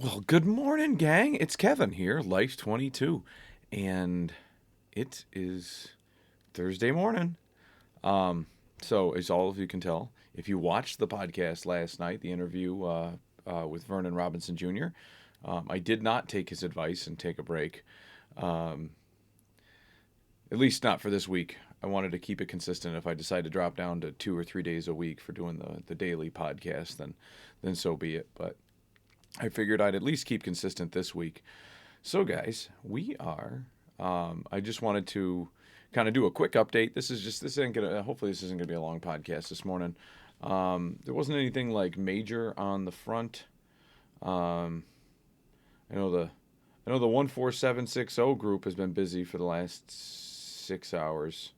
Well, good morning, gang. It's Kevin here, Life22, and it is Thursday morning. Um, so, as all of you can tell, if you watched the podcast last night, the interview with Vernon Robinson Jr., I did not take his advice and take a break. Um, at least not for this week. I wanted to keep it consistent. If I decide to drop down to 2 or 3 days a week for doing the daily podcast, then so be it. But I figured I'd at least keep consistent this week. So, guys, we are. I just wanted to kind of do a quick update. This ain't gonna. Hopefully, this isn't gonna be a long podcast this morning. There wasn't anything like major on the front. Um, I know the I know the 14760 group has been busy for the last 6 hours.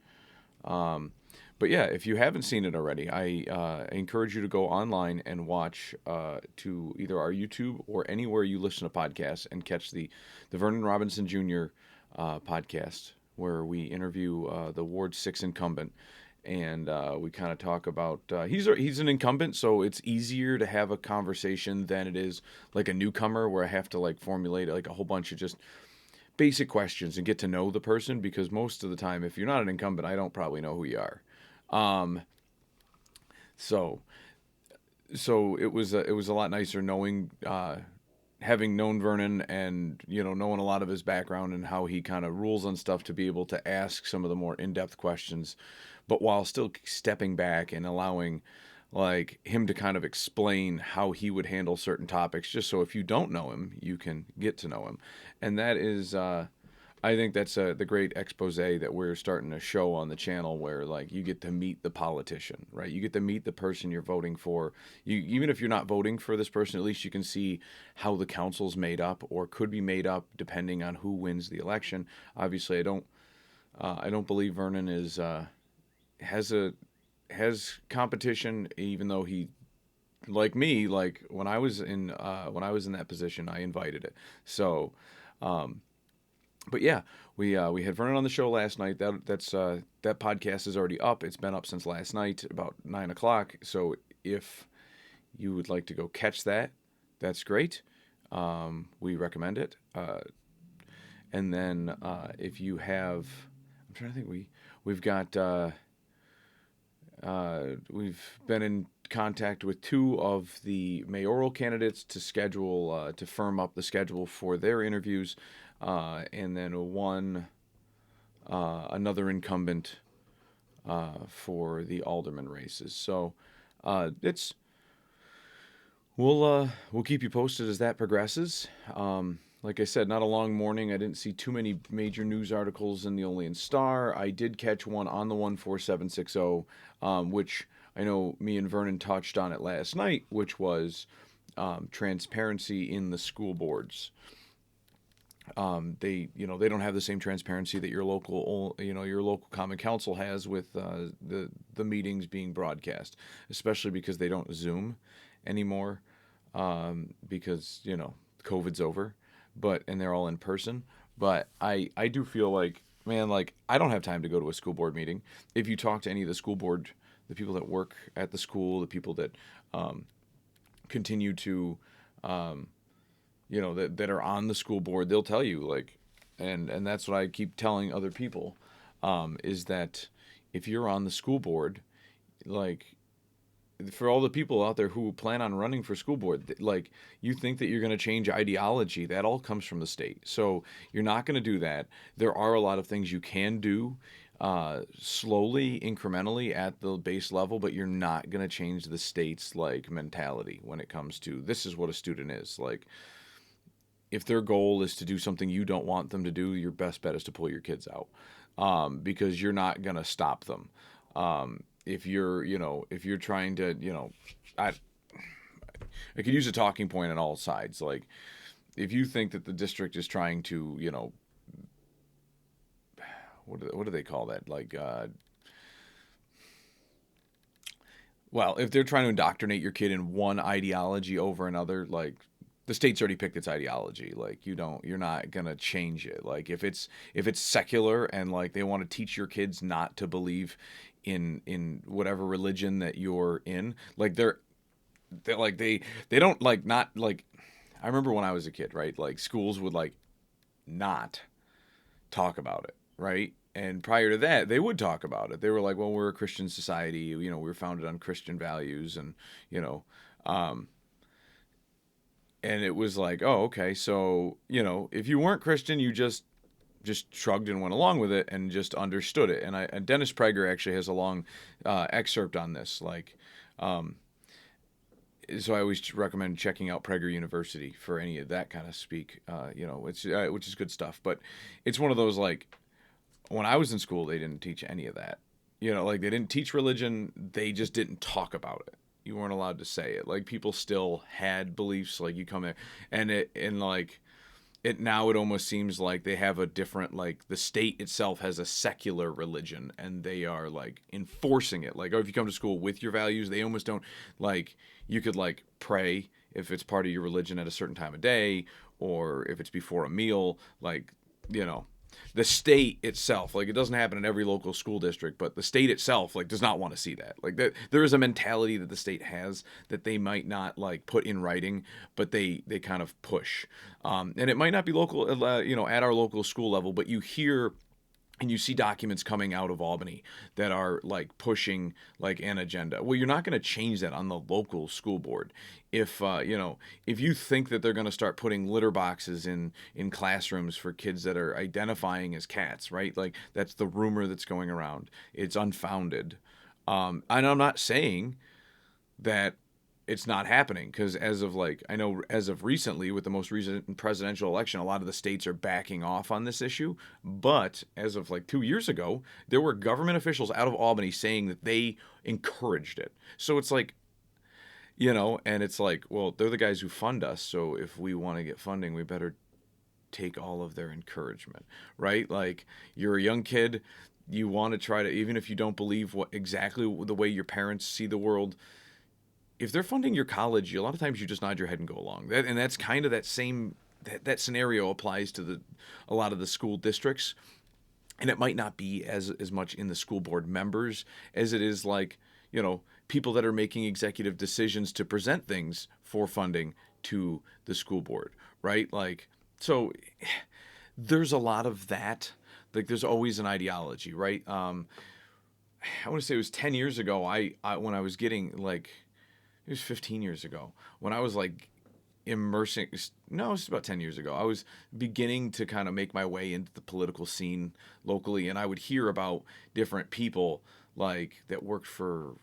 Um, but yeah, if you haven't seen it already, I encourage you to go online and watch to either our YouTube or anywhere you listen to podcasts and catch the Vernon Robinson Jr. Podcast where we interview the Ward 6 incumbent. And we kind of talk about he's an incumbent, so it's easier to have a conversation than it is like a newcomer where I have to like formulate like a whole bunch of just basic questions and get to know the person, because most of the time, if you're not an incumbent, I don't probably know who you are. Um, so it was a lot nicer knowing having known Vernon and knowing a lot of his background and how he kind of rules on stuff, to be able to ask some of the more in-depth questions, but while still stepping back and allowing like him to kind of explain how he would handle certain topics, just so if you don't know him, you can get to know him. And that is I think that's the great expose that we're starting to show on the channel, where like you get to meet the politician, right? You get to meet the person you're voting for. You, even if you're not voting for this person, at least you can see how the council's made up or could be made up depending on who wins the election. Obviously, I don't believe Vernon is has a has competition, even though he, like me, like when I was in that position, I invited it. So um, but yeah, we had Vernon on the show last night. That podcast is already up. It's been up since last night, about 9 o'clock. So if you would like to go catch that, that's great. We recommend it. And then if you have, I'm trying to think. We've got we've been in contact with two of the mayoral candidates to schedule to firm up the schedule for their interviews, and then another incumbent for the alderman races. So it's we'll keep you posted as that progresses. Like I said, not a long morning. I didn't see too many major news articles in the Olean Star. I did catch one on the 14760, which I know me and Vernon touched on it last night, which was transparency in the school boards. They don't have the same transparency that your local common council has with the meetings being broadcast, especially because they don't Zoom anymore, because COVID's over, and they're all in person. But I do feel like, man, like I don't have time to go to a school board meeting. If you talk to any of the people that work at the school, the people that continue to um, that are on the school board, they'll tell you like, and that's what I keep telling other people, is that if you're on the school board, like for all the people out there who plan on running for school board, like you think that you're going to change ideology, that all comes from the state. So you're not going to do that. There are a lot of things you can do slowly, incrementally at the base level, but you're not going to change the state's like mentality when it comes to this is what a student is. Like if their goal is to do something you don't want them to do, your best bet is to pull your kids out, because you're not gonna stop them. If you're trying to, I could use a talking point on all sides. Like if you think that the district is trying to, what do they call that? Like, well, if they're trying to indoctrinate your kid in one ideology over another, like the state's already picked its ideology. Like you're not gonna change it. Like if it's secular and like they want to teach your kids not to believe in whatever religion that you're in, like they're like they don't like not like I remember when I was a kid, right? Like schools would like not talk about it, right? And prior to that, they would talk about it. They were like, "Well, we're a Christian society. You know, we were founded on Christian values, and you know, um, and it was like, oh, okay, so you know, if you weren't Christian, you just shrugged and went along with it and just understood it." And Dennis Prager actually has a long excerpt on this, like. So I always recommend checking out Prager University for any of that kind of speak. It's which is good stuff. But it's one of those like when I was in school, they didn't teach any of that. You know, like they didn't teach religion. They just didn't talk about it. You weren't allowed to say it. Like people still had beliefs. Like you come there, and like it now it almost seems like they have a different like the state itself has a secular religion and they are like enforcing it. Like, oh, if you come to school with your values, they almost don't like you could like pray if it's part of your religion at a certain time of day or if it's before a meal, like, you know, the state itself, like it doesn't happen in every local school district, but the state itself like does not want to see that. Like that there is a mentality that the state has that they might not like put in writing, but they kind of push. And it might not be local, at our local school level, but you hear and you see documents coming out of Albany that are like pushing like an agenda. Well, you're not going to change that on the local school board. If you think that they're going to start putting litter boxes in classrooms for kids that are identifying as cats, right? Like that's the rumor that's going around. It's unfounded. And I'm not saying that it's not happening because as of like I know as of recently with the most recent presidential election, a lot of the states are backing off on this issue. But as of like 2 years ago, there were government officials out of Albany saying that they encouraged it. So it's like, and it's like, well, they're the guys who fund us. So if we want to get funding, we better take all of their encouragement, right? Like you're a young kid, you want to try to, even if you don't believe what exactly the way your parents see the world, if they're funding your college, a lot of times you just nod your head and go along. That's kind of that same that scenario applies to a lot of the school districts, and it might not be as much in the school board members as it is like people that are making executive decisions to present things for funding to the school board, right? Like so, there's a lot of that. Like there's always an ideology, right? I want to say it was 10 years ago. I when I was getting like it was 15 years ago when I was like immersing. No, it's about 10 years ago. I was beginning to kind of make my way into the political scene locally, and I would hear about different people like that worked for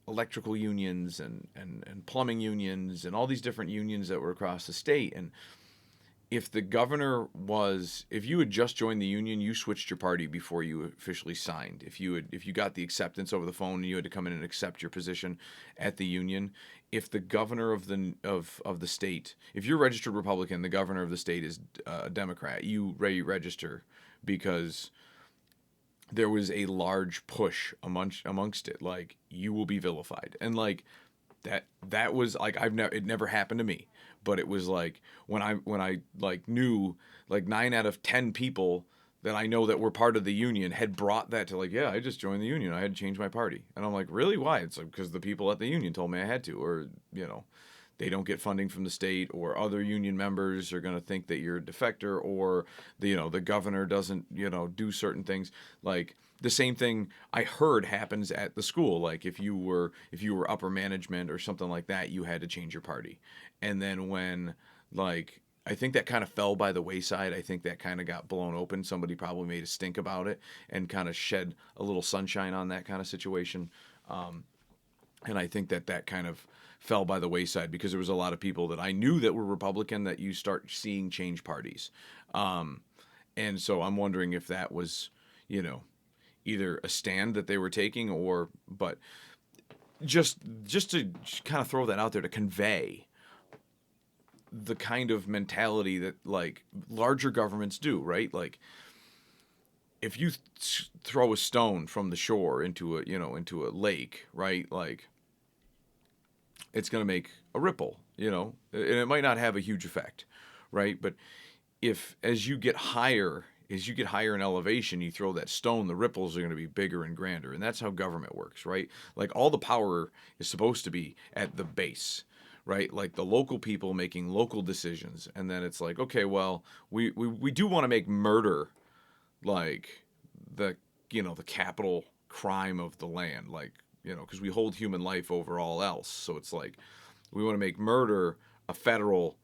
electrical unions and plumbing unions and all these different unions that were across the state. And if you had just joined the union, you switched your party before you officially signed. If you got the acceptance over the phone and you had to come in and accept your position at the union, if the governor of the state, if you're a registered Republican, the governor of the state is a Democrat, you re-register because there was a large push amongst it, like you will be vilified. And like that was like it never happened to me, but it was like when I like knew like 9 out of 10 people that I know that were part of the union had brought that to like, yeah, I just joined the union, I had to change my party. And I'm like, really? Why? It's like because the people at the union told me I had to. Or they don't get funding from the state, or other union members are going to think that you're a defector, or the governor doesn't do certain things. Like the same thing I heard happens at the school. Like if you were upper management or something like that, you had to change your party. And then when like I think that kind of fell by the wayside. I think that kind of got blown open. Somebody probably made a stink about it and kind of shed a little sunshine on that kind of situation. And I think that kind of fell by the wayside because there was a lot of people that I knew that were Republican that you start seeing change parties. And so I'm wondering if that was, either a stand that they were taking but just to kind of throw that out there to convey the kind of mentality that like larger governments do, right? Like if you throw a stone from the shore into a lake, right? Like it's going to make a ripple, and it might not have a huge effect, right? But if as you get higher in elevation, you throw that stone, the ripples are going to be bigger and grander. And that's how government works, right? Like all the power is supposed to be at the base, right? Like the local people making local decisions, and then it's like, okay, well, we do want to make murder like the the capital crime of the land, like because we hold human life over all else. So it's like we want to make murder a federal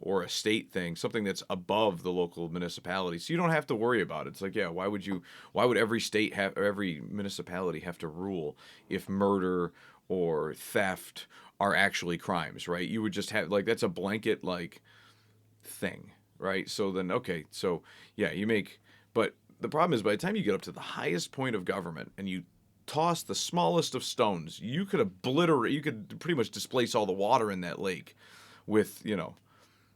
or a state thing, something that's above the local municipality, so you don't have to worry about it. It's like, yeah, why would every state have or every municipality have to rule if murder or theft are actually crimes, right? You would just have like that's a blanket like thing, right? So then, okay, so yeah, but the problem is by the time you get up to the highest point of government and you toss the smallest of stones, you could pretty much displace all the water in that lake with,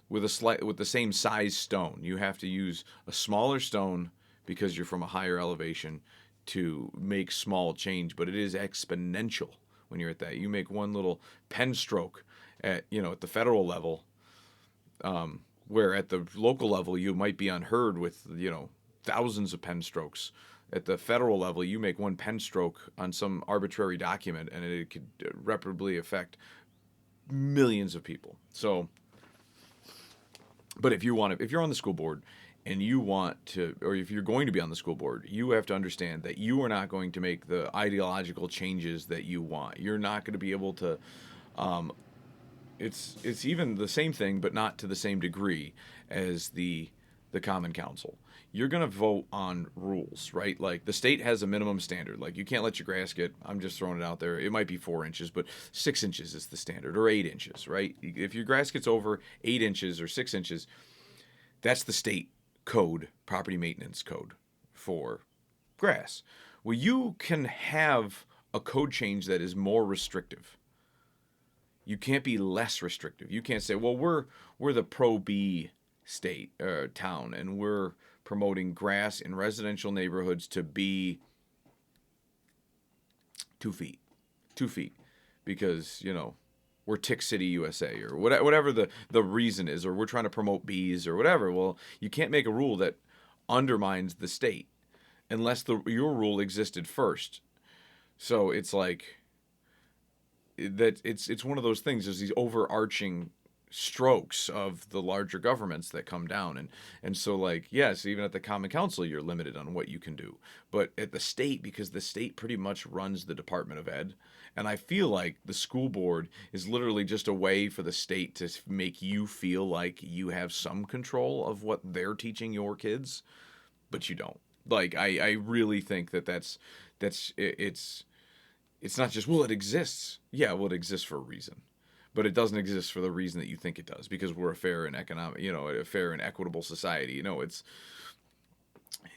with the same size stone. You have to use a smaller stone because you're from a higher elevation to make small change, but it is exponential when you're at that. You make one little pen stroke at the federal level, where at the local level you might be unheard with thousands of pen strokes. At the federal level, you make one pen stroke on some arbitrary document, and it could irreparably affect millions of people. So, but if you're on the school board and you want to, or if you're going to be on the school board, you have to understand that you are not going to make the ideological changes that you want. You're not going to be able to. It's even the same thing, but not to the same degree as the Common Council. You're going to vote on rules, right? Like the state has a minimum standard. Like you can't let your grass get, I'm just throwing it out there. It might be 4 inches, but 6 inches is the standard, or 8 inches, right? If your grass gets over 8 inches or 6 inches, that's the state code, property maintenance code for grass. Well, you can have a code change that is more restrictive. You can't be less restrictive. You can't say, well, we're the pro B state town, and we're promoting grass in residential neighborhoods to be 2 feet, 2 feet, because we're Tick City, USA, or whatever the reason is, or we're trying to promote bees or whatever. Well, you can't make a rule that undermines the state unless your rule existed first. So it's like that. It's one of those things. There's these overarching strokes of the larger governments that come down, and so like, yes, even at the Common Council you're limited on what you can do, but at the state, because the state pretty much runs the Department of Ed, and I feel like the school board is literally just a way for the state to make you feel like you have some control of what they're teaching your kids, but you don't. Like I really think it's not just, well, it exists. Yeah, well, it exists for a reason, but it doesn't exist for the reason that you think it does, because we're a fair and a fair and equitable society.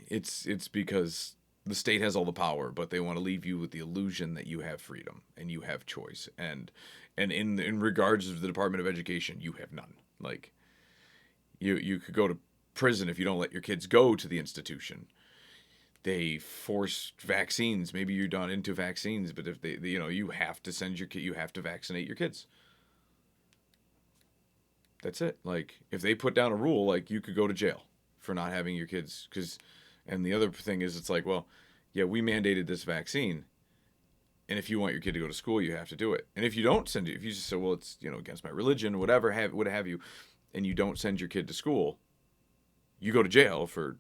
It's because the state has all the power, but they want to leave you with the illusion that you have freedom and you have choice. And in regards to the Department of Education, you have none. Like you could go to prison if you don't let your kids go to the institution. They force vaccines. Maybe you're not into vaccines, but if you have to you have to vaccinate your kids. That's it. Like if they put down a rule, like you could go to jail for not having your kids. And the other thing is, it's like, well, yeah, we mandated this vaccine, and if you want your kid to go to school, you have to do it. And if you don't send it, if you just say, well, it's against my religion, what have you, and you don't send your kid to school, you go to jail for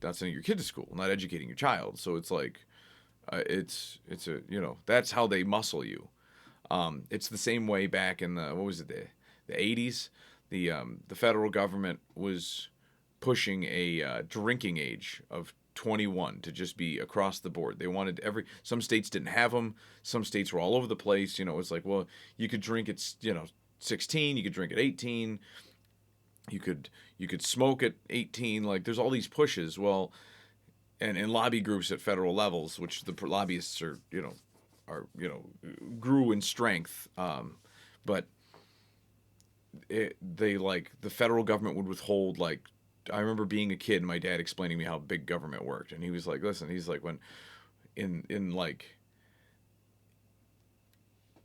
not sending your kid to school, not educating your child. So it's like, that's how they muscle you. It's the same way back in the 80s. The federal government was pushing a drinking age of 21 to just be across the board. They wanted some states didn't have them. Some states were all over the place. It's like, well, you could drink at 16, you could drink at 18. You could smoke at 18. Like there's all these pushes. Well, and lobby groups at federal levels, which the lobbyists grew in strength. But the federal government would withhold, like, I remember being a kid and my dad explaining to me how big government worked, and he was like, listen, he's like, when in like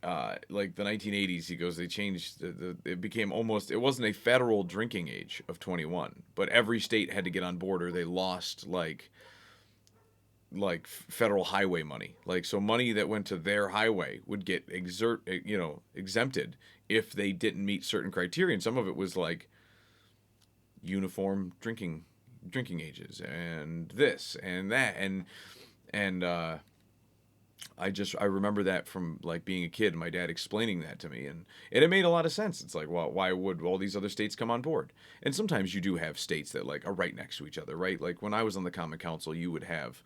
the 1980s, he goes, they changed it became almost, it wasn't a federal drinking age of 21, but every state had to get on board or they lost like federal highway money. Like, so money that went to their highway would get exempted if they didn't meet certain criteria. And some of it was like uniform drinking ages and this and that and I remember that from like being a kid, my dad explaining that to me, and it made a lot of sense. It's like, well, why would all these other states come on board? And sometimes you do have states that like are right next to each other, right? Like when I was on the Common Council, you would have,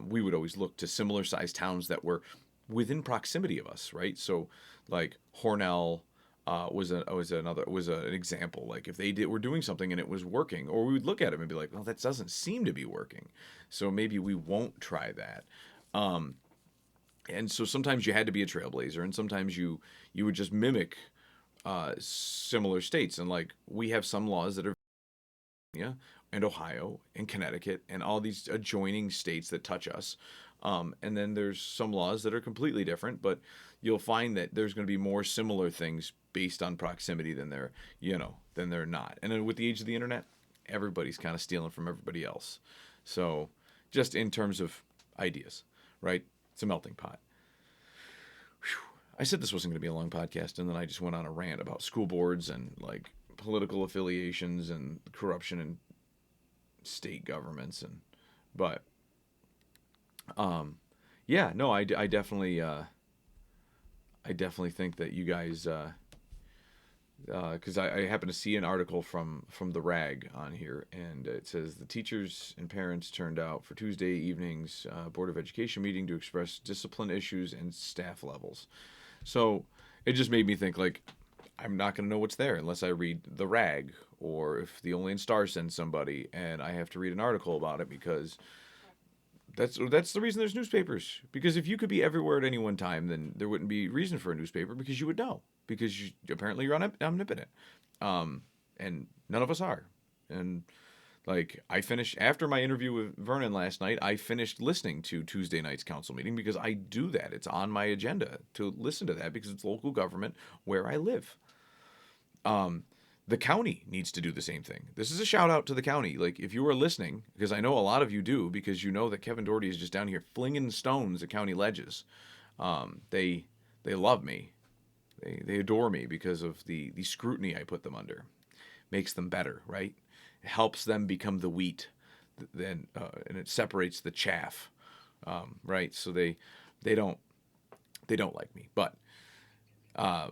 we would always look to similar sized towns that were within proximity of us, right? So like Hornell. Was an example. Like if were doing something and it was working, or we would look at them and be like, well, that doesn't seem to be working, so maybe we won't try that. Um, and so sometimes you had to be a trailblazer, and sometimes you would just mimic similar states. And like we have some laws that are Virginia and Ohio and Connecticut and all these adjoining states that touch us. And then there's some laws that are completely different, but you'll find that there's going to be more similar things based on proximity than they're not. And then with the age of the internet, everybody's kind of stealing from everybody else. So just in terms of ideas, right? It's a melting pot. Whew. I said this wasn't going to be a long podcast, and then I just went on a rant about school boards and like political affiliations and corruption in state governments. But yeah, no, I definitely think that you guys, because I happen to see an article from the Rag on here, and it says the teachers and parents turned out for Tuesday evening's Board of Education meeting to express discipline issues and staff levels. So it just made me think like I'm not going to know what's there unless I read the Rag, or if the Olean Star sends somebody and I have to read an article about it, because that's the reason there's newspapers. Because if you could be everywhere at any one time, then there wouldn't be reason for a newspaper, because you would know. Because apparently you're omnipotent, and none of us are. And like I finished after my interview with Vernon last night, I finished listening to Tuesday night's council meeting because I do that. It's on my agenda to listen to that because it's local government where I live. The county needs to do the same thing. This is a shout out to the county. Like, if you are listening, because I know a lot of you do, because you know that Kevin Doherty is just down here flinging stones at county ledges. They love me. They adore me because of the scrutiny I put them under. Makes them better, right? It helps them become the wheat, then and it separates the chaff, right? So they don't like me, but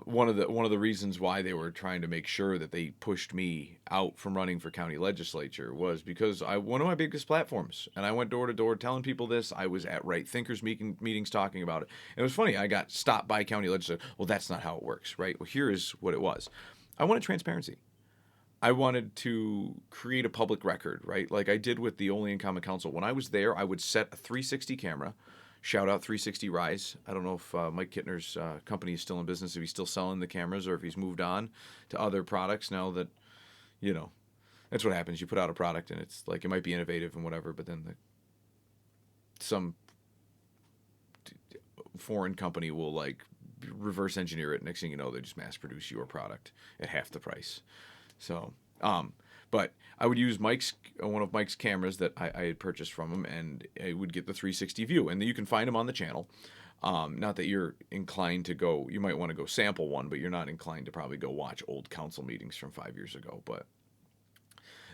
one of the reasons why they were trying to make sure that they pushed me out from running for county legislature was because one of my biggest platforms, and I went door to door telling people this. I was at Right Thinkers meetings talking about it. And it was funny. I got stopped by county legislature. Well, that's not how it works, right? Well, here is what it was. I wanted transparency. I wanted to create a public record, right? Like I did with the Olean Common Council. When I was there, I would set a 360 camera. Shout out 360 Rise. I don't know if Mike Kittner's company is still in business, if he's still selling the cameras, or if he's moved on to other products now that, that's what happens. You put out a product and it's like, it might be innovative and whatever, but then some foreign company will like reverse engineer it. Next thing you know, they just mass produce your product at half the price. So, but I would use one of Mike's cameras that I had purchased from him, and I would get the 360 view. And you can find them on the channel. Not that you're inclined to go, you might want to go sample one, but you're not inclined to probably go watch old council meetings from 5 years ago. But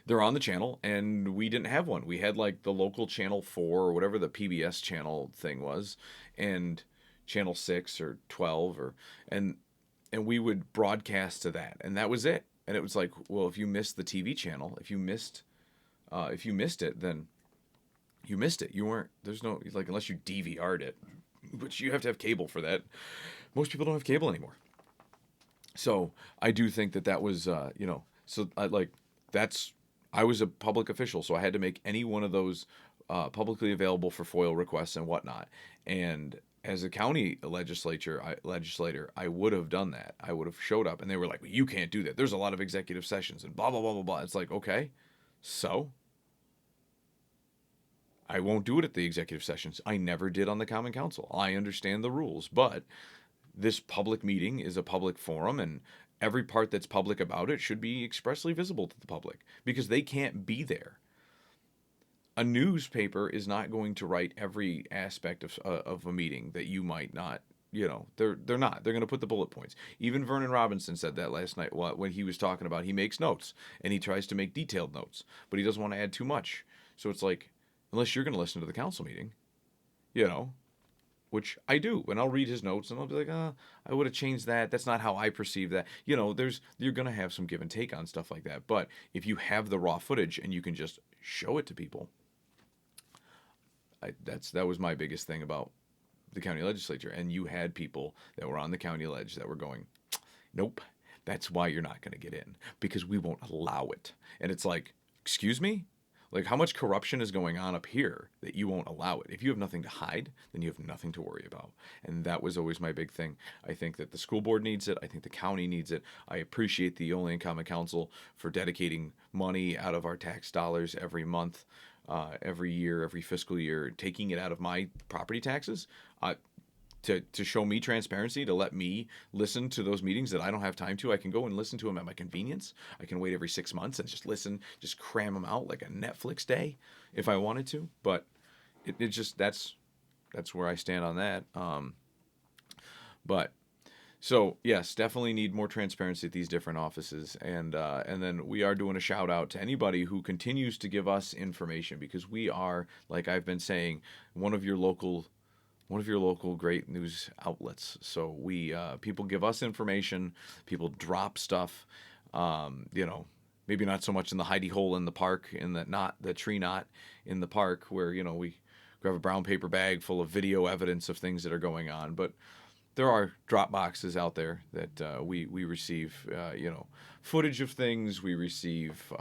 they're on the channel, and we didn't have one. We had like the local channel 4 or whatever the PBS channel thing was, and channel 6 or 12, and we would broadcast to that, and that was it. And it was like, well, if you missed the TV channel, if you missed it, then you missed it. You weren't, there's no, like, unless you DVR'd it, which you have to have cable for that. Most people don't have cable anymore. So I do think that was, so I was a public official, so I had to make any one of those publicly available for FOIL requests and whatnot. And as a county legislator, I would have done that. I would have showed up, and they were like, well, you can't do that. There's a lot of executive sessions and blah, blah, blah, blah, blah. It's like, okay, so I won't do it at the executive sessions. I never did on the Common Council. I understand the rules, but this public meeting is a public forum, and every part that's public about it should be expressly visible to the public because they can't be there. a newspaper is not going to write every aspect of a meeting that you might not. They're not. They're going to put the bullet points. Even Vernon Robinson said that last night when he was talking about he makes notes and he tries to make detailed notes, but he doesn't want to add too much. So it's like, unless you're going to listen to the council meeting, you know, which I do, and I'll read his notes and I'll be like, I would have changed that. That's not how I perceive that. You're gonna have some give and take on stuff like that. But if you have the raw footage and you can just show it to people, that was my biggest thing about the county legislature. And you had people that were on the county ledge that were going, nope, that's why you're not gonna get in because we won't allow it. And it's like, excuse me. Like, how much corruption is going on up here that you won't allow it? If you have nothing to hide, then you have nothing to worry about. And that was always my big thing. I think that the school board needs it. I think the county needs it. I appreciate the Olean Common Council for dedicating money out of our tax dollars every month, every year, every fiscal year, taking it out of my property taxes. To show me transparency, to let me listen to those meetings that I don't have time to. I can go and listen to them at my convenience. I can wait every 6 months and just listen, just cram them out like a Netflix day if I wanted to. But it just that's where I stand on that. But so yes, definitely need more transparency at these different offices, and then we are doing a shout out to anybody who continues to give us information because we are, like I've been saying, one of your local great news outlets. So we people give us information, people drop stuff, maybe not so much in the hidey hole in the park, in the tree knot in the park where we grab a brown paper bag full of video evidence of things that are going on, but there are drop boxes out there that we receive, footage of things. We receive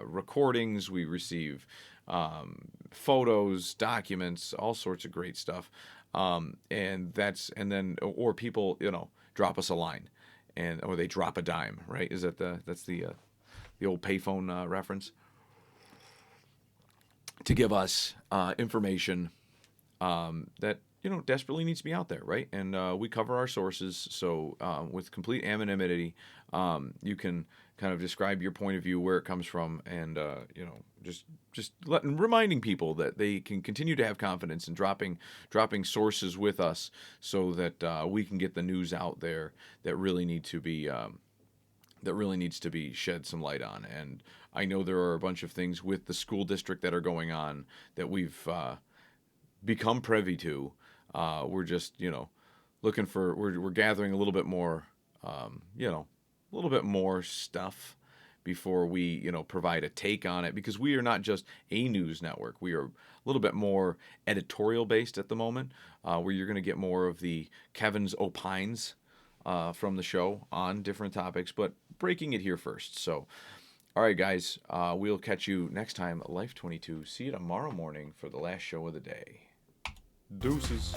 recordings. We receive photos, documents, all sorts of great stuff. And then people drop us a line, or they drop a dime. Right? Is that's the old payphone reference to give us information that desperately needs to be out there, right? And we cover our sources, so with complete anonymity, you can kind of describe your point of view, where it comes from, and just reminding people that they can continue to have confidence in dropping sources with us, so that we can get the news out there that really needs to be shed some light on. And I know there are a bunch of things with the school district that are going on that we've become privy to. We're just looking for we're gathering a little bit more a little bit more stuff before we provide a take on it, because we are not just a news network. We are a little bit more editorial based at the moment, where you're going to get more of the Kevin's opines from the show on different topics, but breaking it here first. So all right, guys, we'll catch you next time at Life22. See you tomorrow morning for the last show of the day. Deuces.